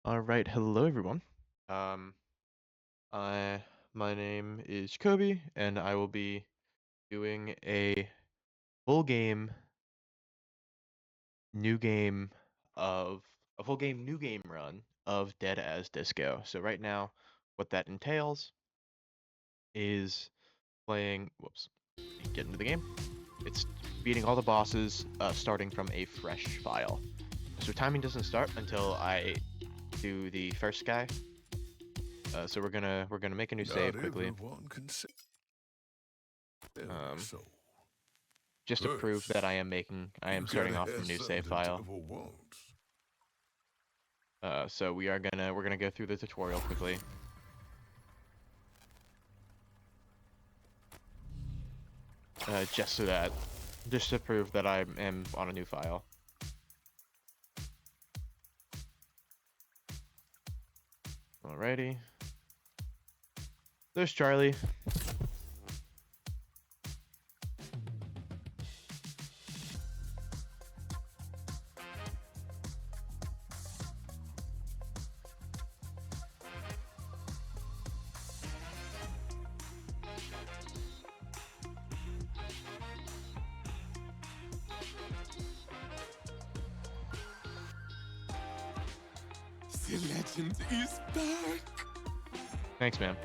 All right, hello everyone. Um, I my name is Kobe, and I will be doing full game new game a full game new game run of Dead as Disco. So right now, what that entails is playing. Whoops, get into the game. It's beating all the bosses, starting from a fresh file. So timing doesn't start until I do the first guy. So we're gonna make a new Not save quickly. everyone can say Um, so. just to prove that First, I you am starting gotta off from have a new something save the file. devil wants. So we're gonna go through the tutorial quickly. Just to prove that I am on a new file. Alrighty. There's Charlie. The legend is back! Thanks, man.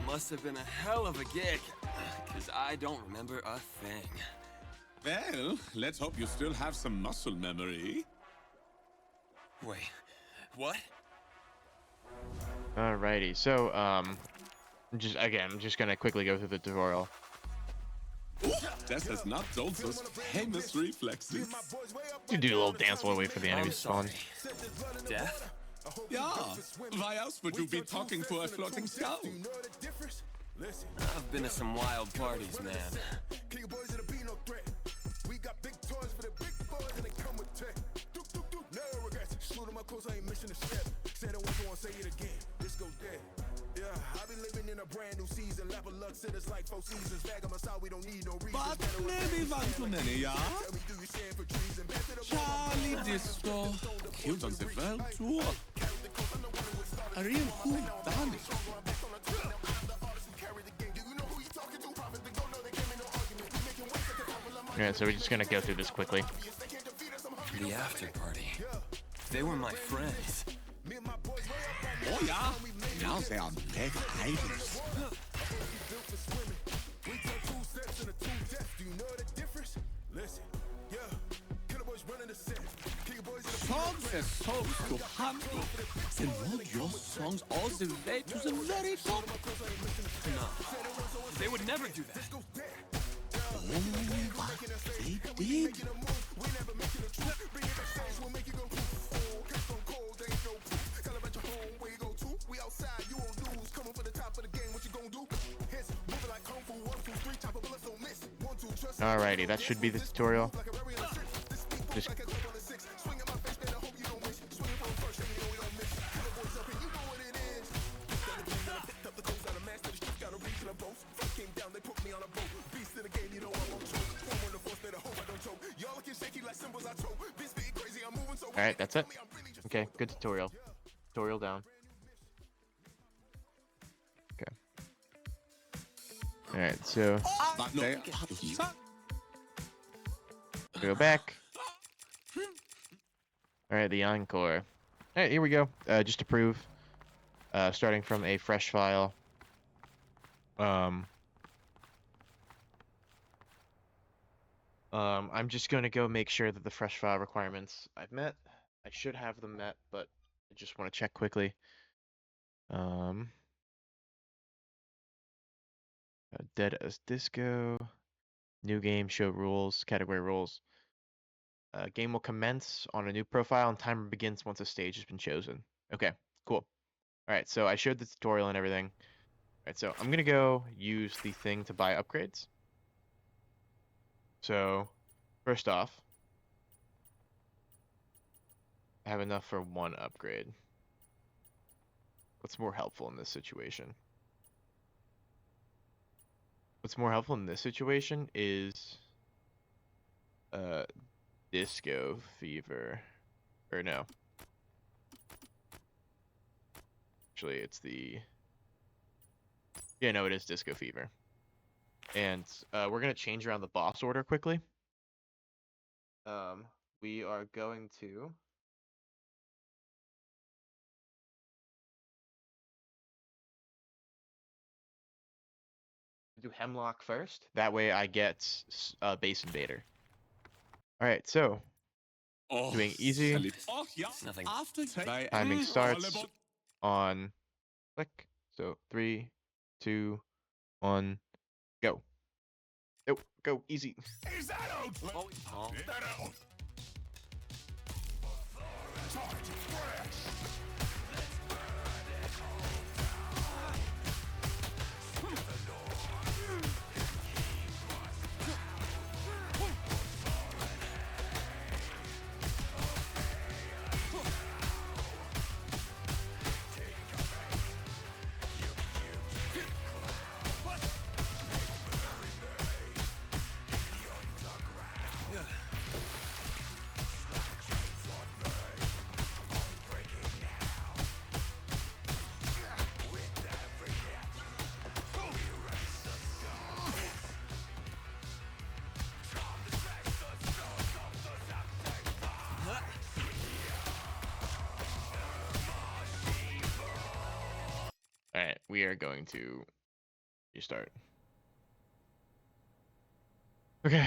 Must have been a hell of a gig, because I don't remember a thing. Well, let's hope you still have some muscle memory. Wait, what? Alrighty. So I'm just gonna quickly go through the tutorial. This has not those famous reflexes. You do a little dance while we wait for the I'm enemies to spawn. sorry. Death? Yeah, why else would you be talking to a floating skull? I've been to some wild parties, man. But maybe one too many, yeah? Charlie Disco, killed on the world tour. A real whodunit. Alright, so we're just gonna go through this quickly. The after party. They were my friends. Oh yeah, now they are mega idols. Songs are songs to handle. Then roll your songs all the way to the very top. No, they would never do that. Oh, but they did. Alrighty, that should be the tutorial. Just Alright, that's it. Okay, good tutorial. Tutorial down. Okay. Alright, so But they go back. Alright, the encore. Alright, here we go. Just to prove. Starting from a fresh file. I'm just gonna go make sure that the fresh file requirements I've met. I should have them met, but I just want to check quickly. Dead as Disco. New game, show rules, category rules. Game will commence on a new profile and timer begins once a stage has been chosen. Okay, cool. Alright, so I showed the tutorial and everything. Alright, so I'm gonna go use the thing to buy upgrades. So, first off, I have enough for one upgrade. What's more helpful in this situation? What's more helpful in this situation is Disco Fever. Or no. Actually, it's the... Yeah, no, it is Disco Fever. And we're going to change around the boss order quickly. We are going to... do Hemlock first. That way I get Base Invader. Alright, so... Oh, doing easy. Oh, yeah. Nothing. After Timing starts on click. So 3, 2, 1, go. Go, go, easy. Is that out? Oh. That out? Alright, we are going to restart. Okay.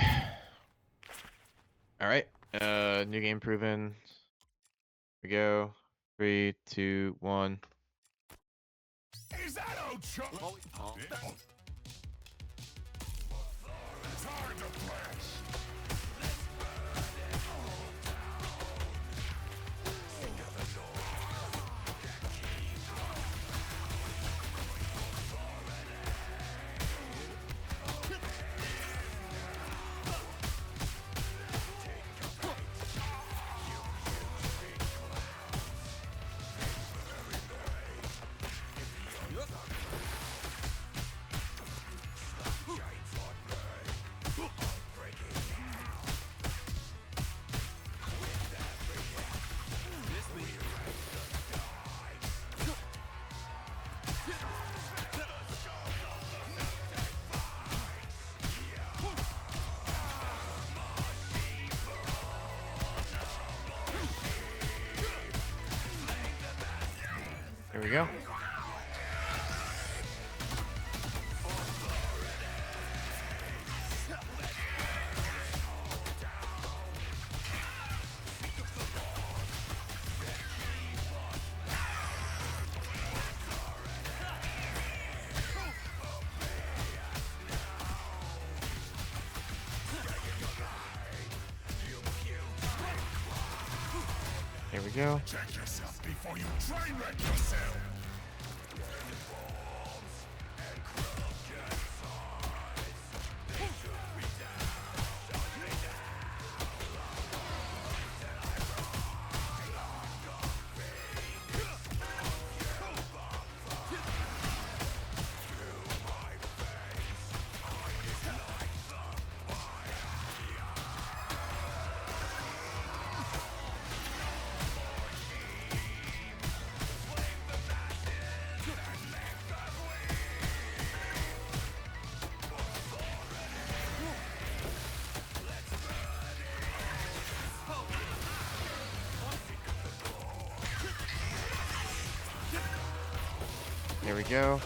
Alright. New game proven. Here we go. 3, 2, 1. Is that out? Oh. Here we go. Here we go. Check yourself before you train wreck yourself. Here we go.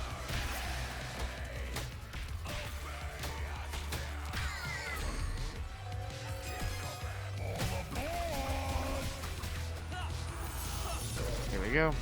Here we go.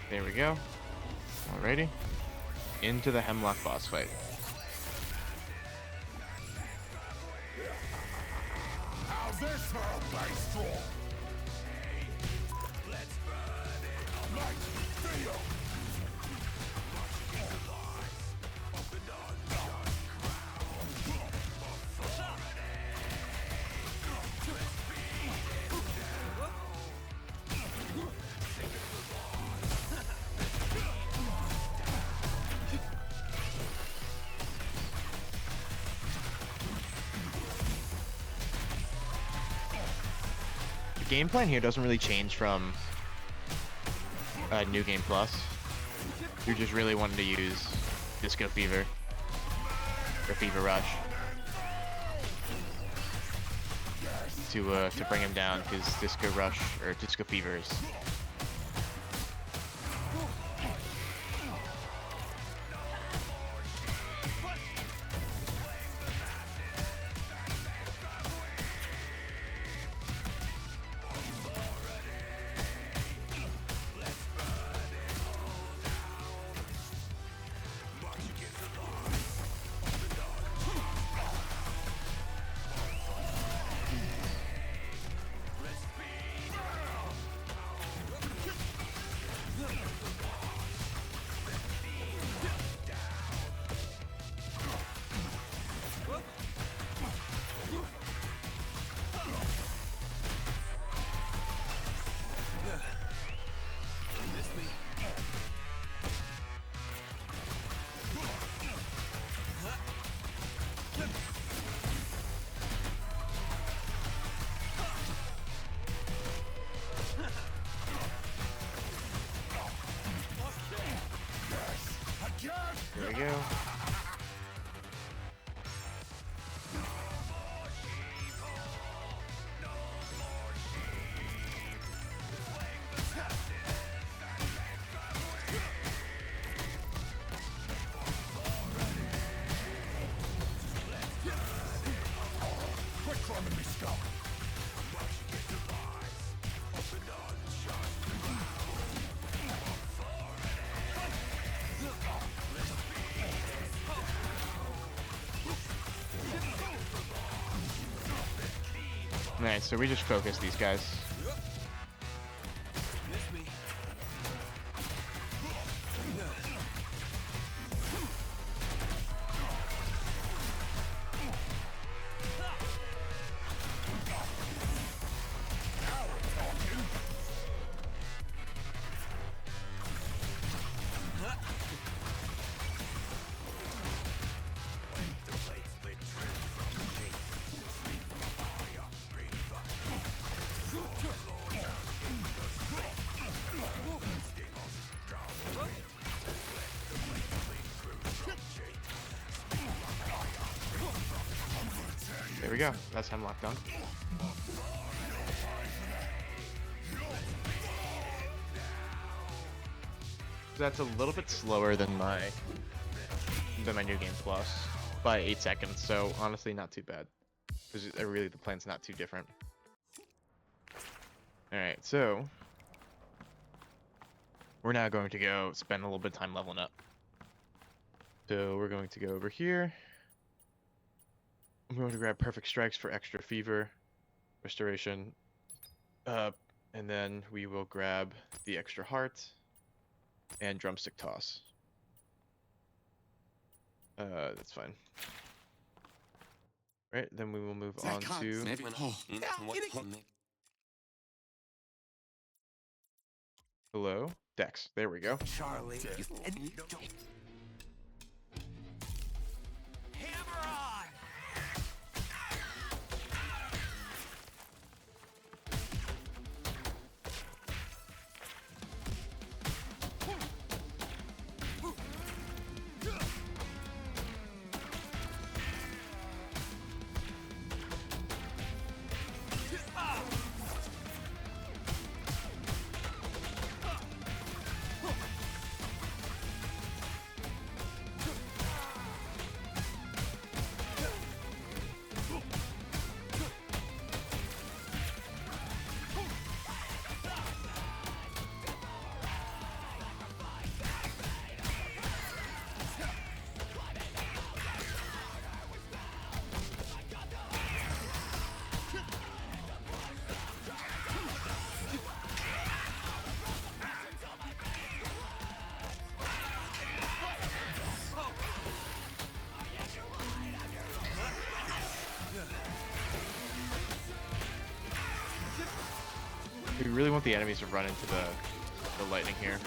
There we go. Alrighty. Into the Hemlock boss fight. The game plan here doesn't really change from New Game Plus. You're just really wanting to use Disco Fever or Fever Rush to bring him down, because Disco Rush or Disco Fever is There we go. Alright, so we just focus these guys. There we go. That's Hemlock done. That's a little bit slower than my New Game Plus by 8 seconds, so honestly not too bad. Because really the plan's not too different. Alright, so we're now going to go spend a little bit of time leveling up. So we're going to go over here. I'm going to grab Perfect Strikes for extra fever restoration. And then we will grab the extra heart and drumstick toss. That's fine. Right, then we will move on to hello, Dex. There we go. Charlie, hammer on! We really want the enemies to run into the lightning here.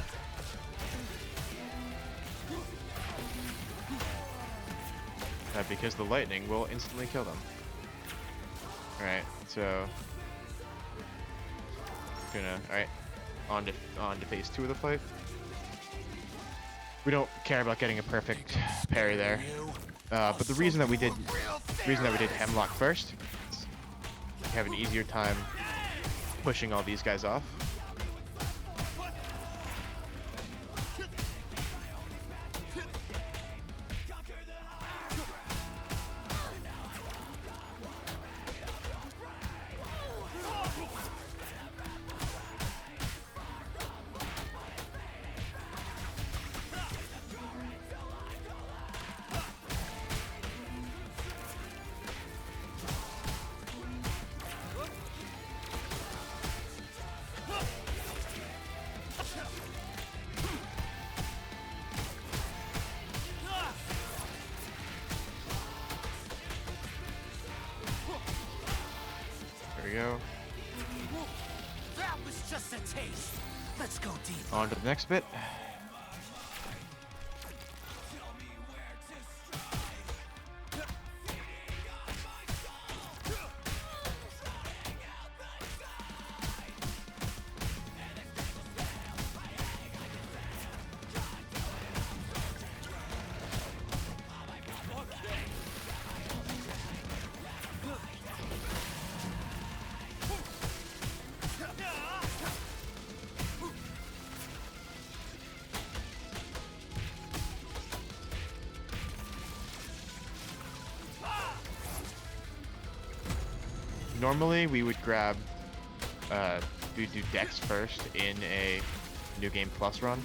Because the lightning will instantly kill them. Alright, so alright, on to phase 2 of the fight. We don't care about getting a perfect parry there. But the reason that we did Hemlock first, we have an easier time pushing all these guys off. There we go. That was just a taste. Let's go deep. On to the next bit. Normally we would grab, we'd do Dex first in a New Game Plus run.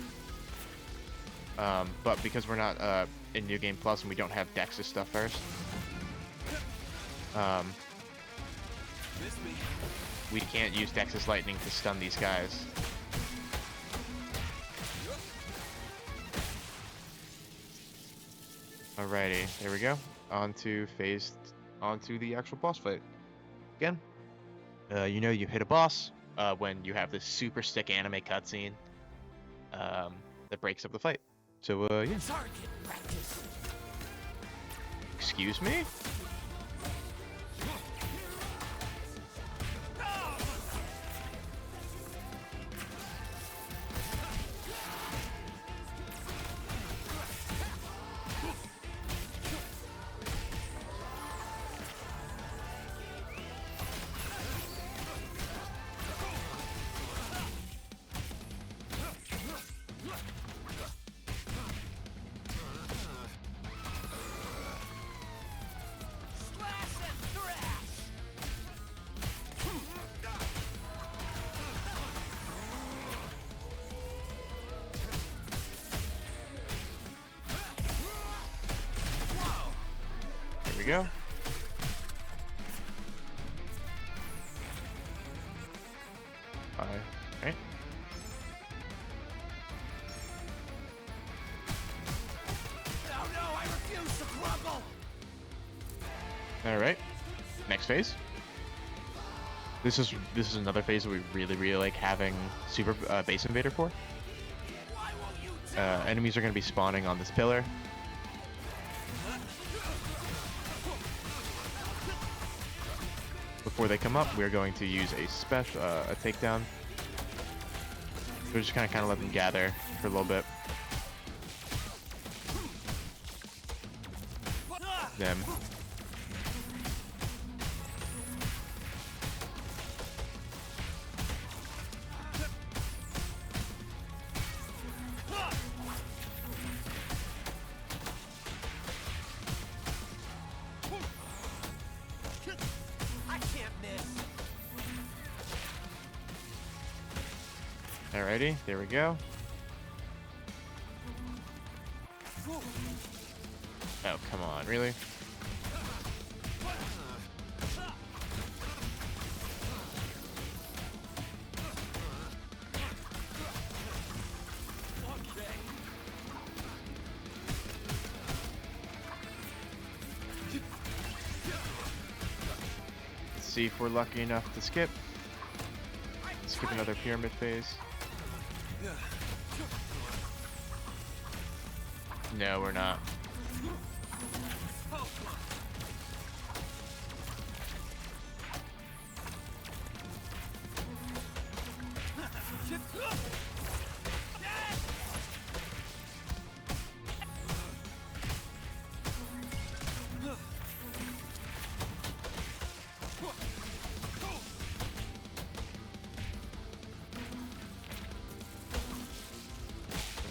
But because we're not in New Game Plus and we don't have Dex's stuff first, we can't use Dex's Lightning to stun these guys. Alrighty, there we go. On to the actual boss fight. Again, you know you hit a boss when you have this super sick anime cutscene that breaks up the fight. So yeah. Target practice. Excuse me? There we go. Alright. No, I refuse to crumble. Alright. Next phase. This is another phase that we really like having Super Base Invader for. Why won't you Enemies are going to be spawning on this pillar. Before they come up, we're going to use a special a takedown. We're just kind of let them gather for a little bit. Them. I can't miss. Alrighty, there we go. Oh, come on, really? Let's see if we're lucky enough to skip. skip another pyramid phase. No, we're not.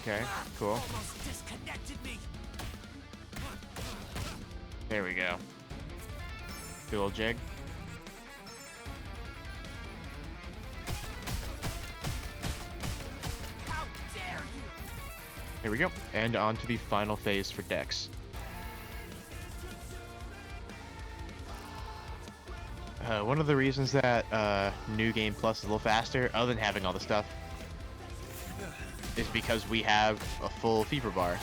Okay, cool. Almost disconnected me. There we go. Good little jig. How dare you! Here we go. And on to the final phase for Dex. One of the reasons that New Game Plus is a little faster, other than having all the stuff, is because we have a full fever bar.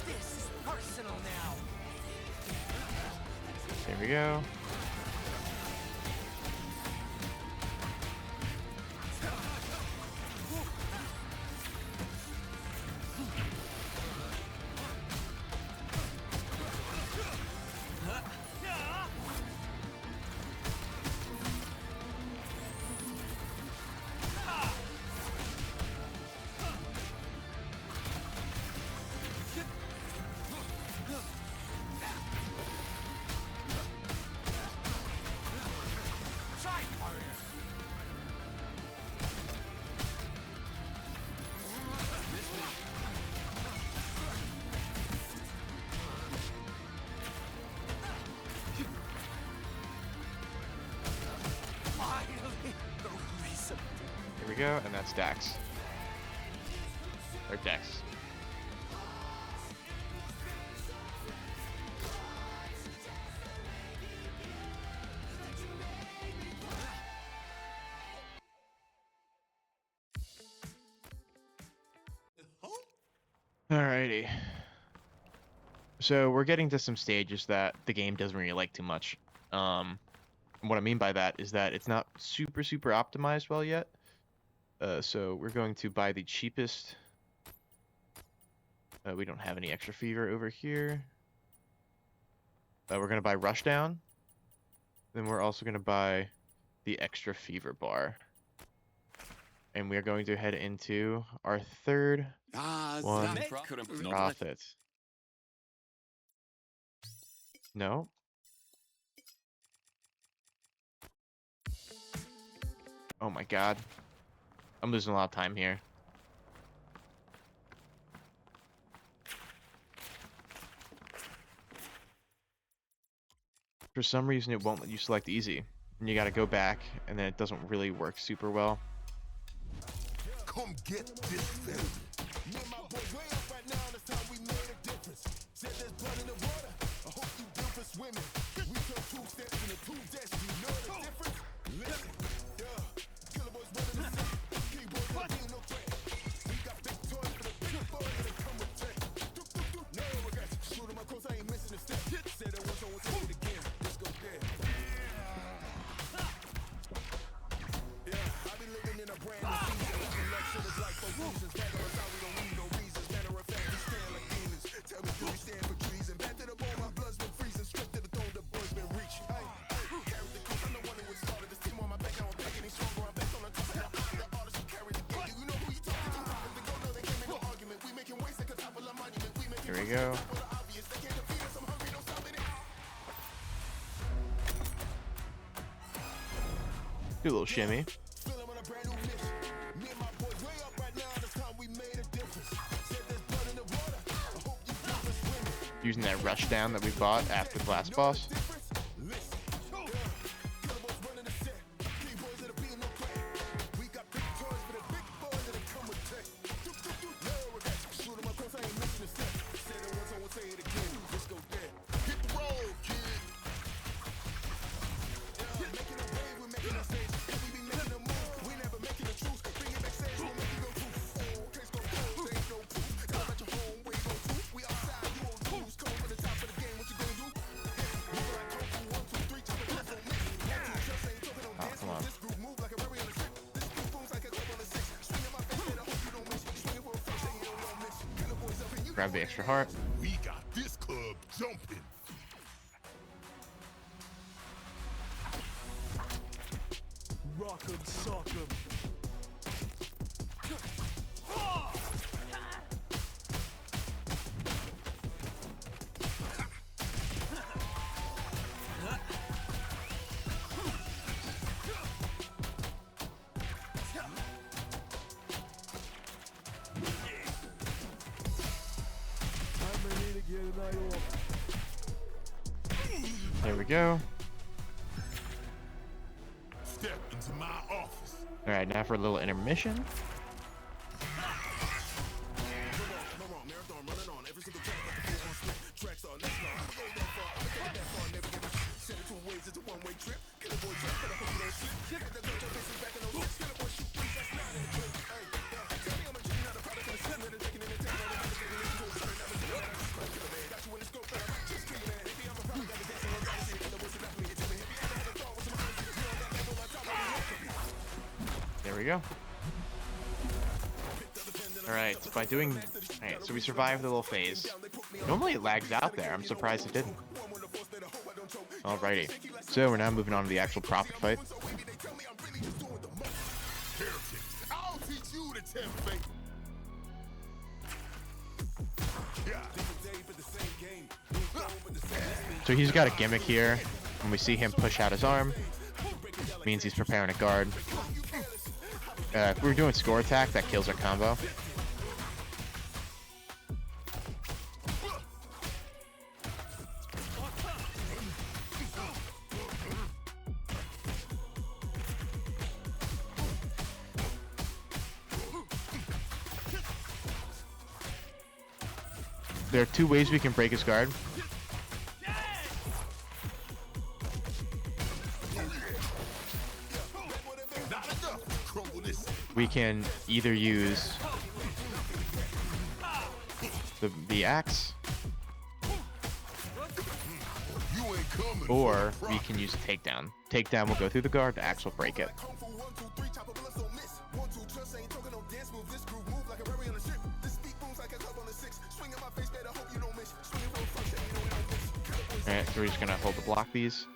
This is personal now. There we go. Try harder. Finally, the reason. Here we go, and that's Dax. Or Dex. Alrighty. So we're getting to some stages that the game doesn't really like too much. And what I mean by that is that it's not super optimized well yet. So we're going to buy the cheapest. We don't have any extra fever over here. We're going to buy Rushdown. Then we're also going to buy the extra fever bar. And we are going to head into our third one. Profit. No. Oh my god. I'm losing a lot of time here. For some reason, it won't let you select easy. And you gotta go back, and then it doesn't really work super well. Come get this thing. Me and my boy way up right now, that's how we made a difference. Said there's blood in the water, I hope you built for swimming. We took 2 steps in the 2 deaths, you know the difference? Listen, yeah, killer boys running the city. Keyboard don't be no threat. We got big toys for the big boys that come with tech. No regrets, shoot 'em up close, I ain't missing a step. Said it once, I won't say it again. Let's go there. Yeah, I be living in a brand new season. It's like for reasons, matter of how we don't need no reasons. Matter of fact, we stand like demons. Tell me, do we stand for treason? Back to the bone, my blood's been freezing. Straight to the throne, the boy's been reaching. Hey, carry the coast, I'm the one who started this team on my back. I don't take any stronger. I'm back on the top. I'm the artist who carry the game. You know who you talking to? If they go, no, they can't make no argument. We making waves like a top of the monument. We making Here we go. obvious. They can't defeat us. I'm hungry, don't stop it. Do a little shimmy. Fill 'em on a brand new mission. Me and my boys way up right now. That's how we made a difference. Said there's blood in the water. I hope you built for swimming. Using that Rushdown that we bought after the last boss. Hit the road, kid. Yeah, making a wave Grab the extra heart. We got this club jumping. Rock 'em, sock 'em. There we go. Step into my office. All right, now for a little intermission. Come on, marathon running on every single track like a full on split. Tracks on next law. I'ma go that far, I'ma take it that far, never give a shit. Set it 2 ways, it's a one-way trip. Get a boy trap, but I hope you don't slip. Got that dojo faces back in the roots. Get a boy shoot, please, that's not in the drink. Hey, tell me I'm a G, not a product of the sun. Never taking in the town, never taking in the tool. Never taking in the tool. Got you in the scope, just kidding, man. If I'm a product of the day, so I'm gonna see it. The bullshit not me, it's in the hip. I had a thought with some honesty. You on that level, on top of the There we go. Alright, so by doing... Alright, so we survived the little phase. Normally it lags out there. I'm surprised it didn't. Alrighty. So we're now moving on to the actual profit fight. I'll teach you the 10 fake. So he's got a gimmick here. When we see him push out his arm, means he's preparing a guard. If we're doing score attack, that kills our combo. There are 2 ways we can break his guard. We can either use the axe, or we can use a takedown. Takedown will go through the guard, the axe will break it. Alright, so we're just gonna hold to block these.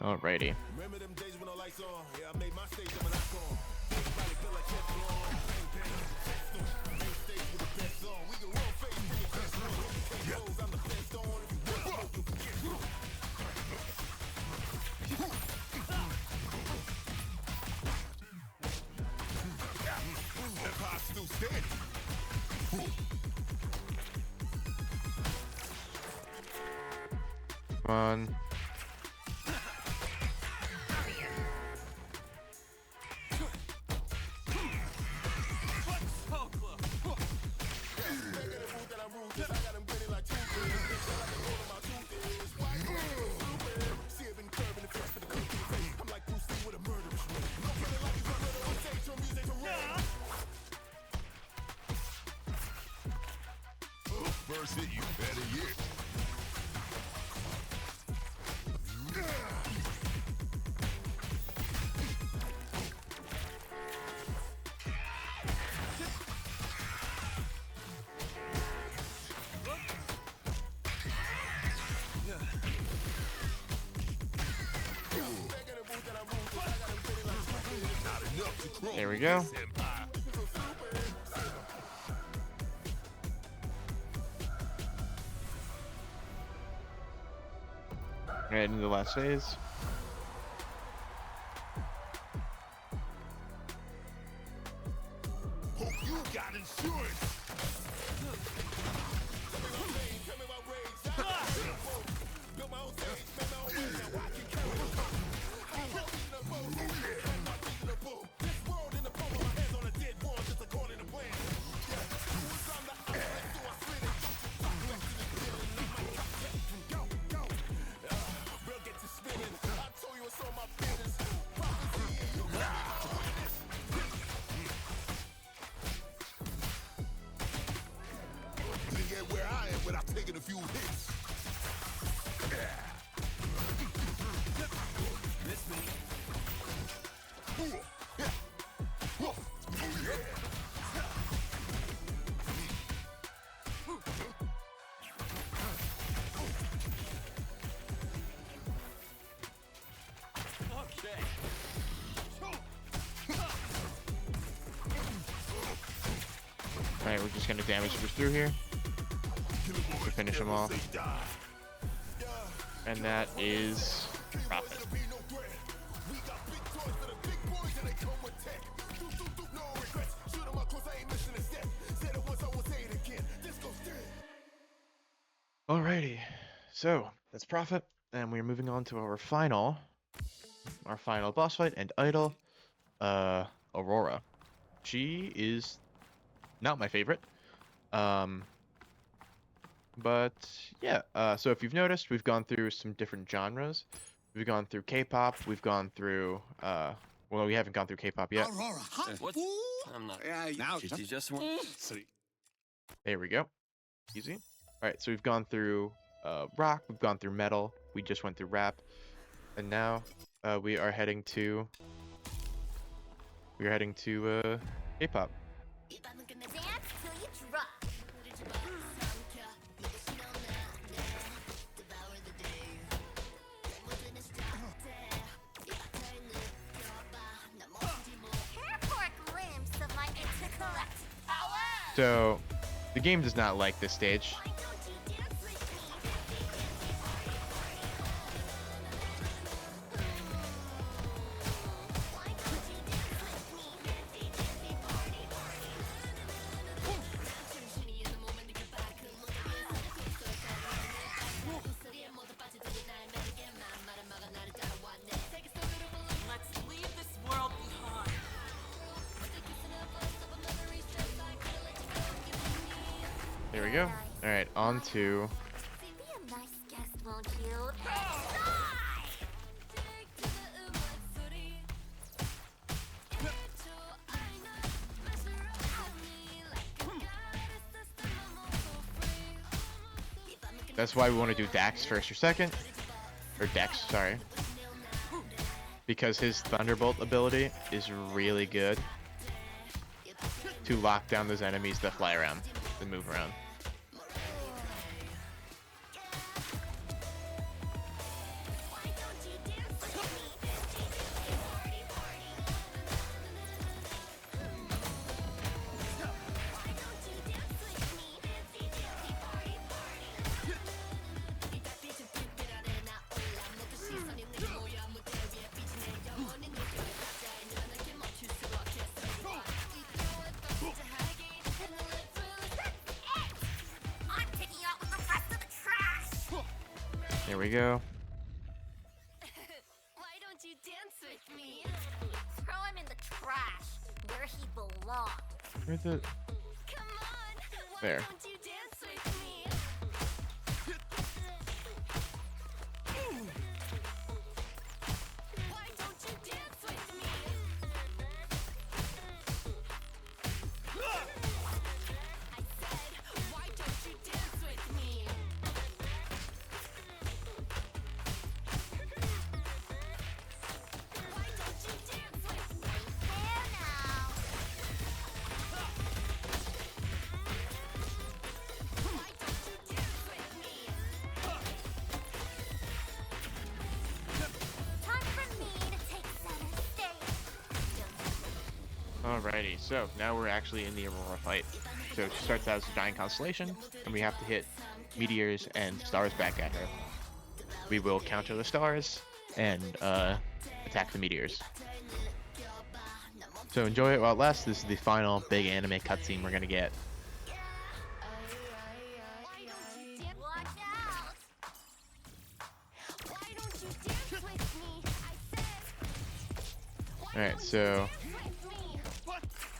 Alrighty. Remember them days when the lights on? Yeah, I made my stage of an icon. Everybody feel like Teflon. Bang, bang, Teflon. Real stage with the best on. We can run face, bring your best on. You can't I'm the best on. If you want to smoke, you get Empire's still standing. Come on. First hit, you better yet. There we go. Right into the last phase. Hope you got insurance. Alright, we're just gonna damage through here to finish them off. And that is profit. Alrighty, so that's profit, and we're moving on to our final boss fight and idol, Aurora. She is not my favorite, but yeah. So if you've noticed, we've gone through some different genres. We've gone through K-pop. We've gone through well, we haven't gone through K-pop yet. Aurora, hot What? fool. I'm not. Now, She just want. There we go. Easy. All right, so we've gone through rock. We've gone through metal. We just went through rap, and now we are heading to K-pop. Dance till you drop. Care for a glimpse of my intellect. So the game does not like this stage. Why don't you dance with me? Why don't you dance with me? Party, Let's leave this world behind. There we go. All right, on to Be a nice guest, won't you? that's why we want to do Dax first or second, or Dex, sorry, because his Thunderbolt ability is really good to lock down those enemies that fly around and move around. I'm taking you out with the rest of the trash. There we go. Why don't you dance with me? Throw him in the trash, where he belongs. Where's the Come on, why There. don't you dance with me? Why don't you dance with me? I said, why don't you dance with me? Why don't you dance with me? There now. Why don't you dance with me? Time for me to take center stage. Alrighty, so now we're actually in the Aurora fight. So it starts out as a giant constellation, and we have to hit meteors and stars back at her. We will counter the stars and attack the meteors. So enjoy it while it lasts. This is the final big anime cutscene we're gonna get. Why don't you dance? Watch out! Why don't you dance with me? I said. Alright, so With me.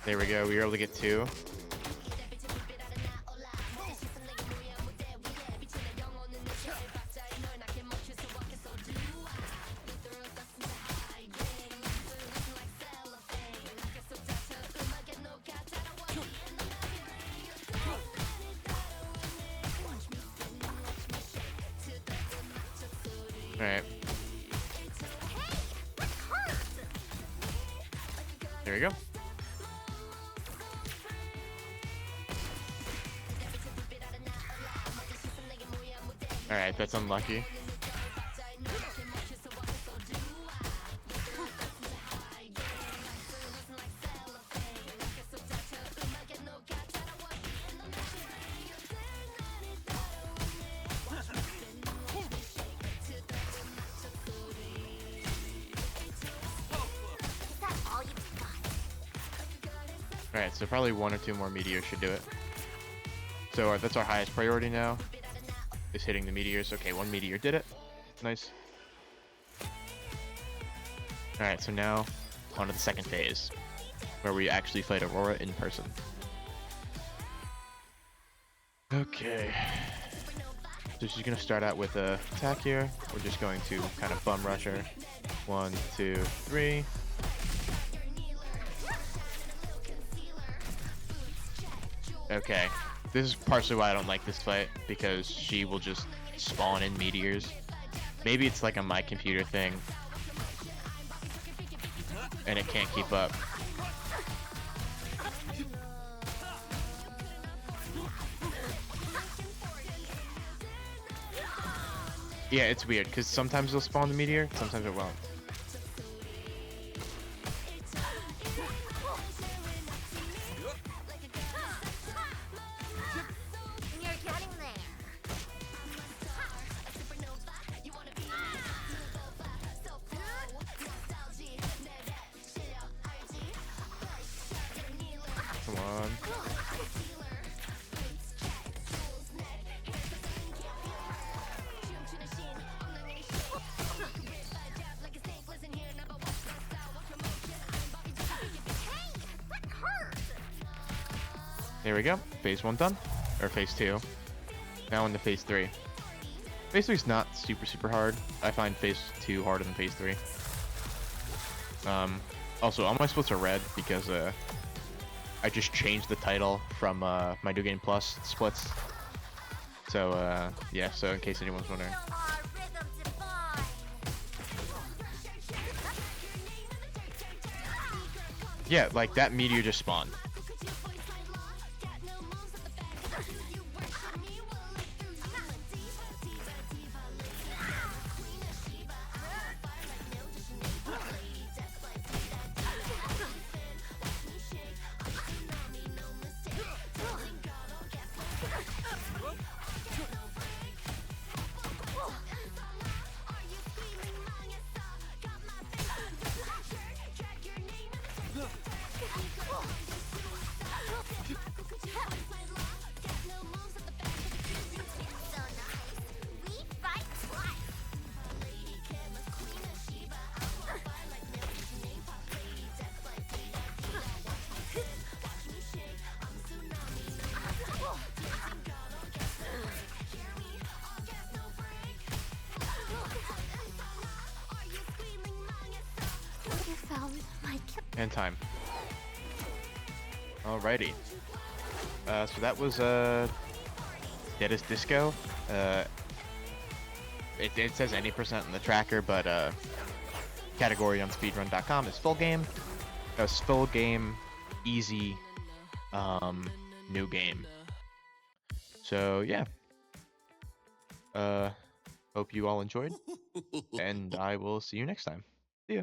there we go. We were able to get two. Alright, there we go. Alright, that's unlucky. Alright, so probably 1 or 2 more meteors should do it. So that's our highest priority now, is hitting the meteors. Okay, 1 meteor did it. Nice. Alright, so now on to the second phase, where we actually fight Aurora in person. Okay. So she's going to start out with a attack here. We're just going to kind of bum rush her. 1, 2, 3. Okay. This is partially why I don't like this fight, because she will just spawn in meteors. Maybe it's like a my computer thing, and it can't keep up. Yeah, it's weird, because sometimes it'll spawn the meteor, sometimes it won't. You're getting there. Come on. There we go. Phase 1 done. Or phase 2. Now into phase 3. Phase 3 is not super hard. I find phase 2 harder than phase 3. Also, all my splits are red because I just changed the title from my New Game Plus splits. So yeah, so in case anyone's wondering. Yeah, like that meteor just spawned. And time. Alrighty. So that was Dead as Disco. It says any percent in the tracker, but category on speedrun.com is full game. That's full game, easy, new game. So yeah. Hope you all enjoyed, and I will see you next time. See ya.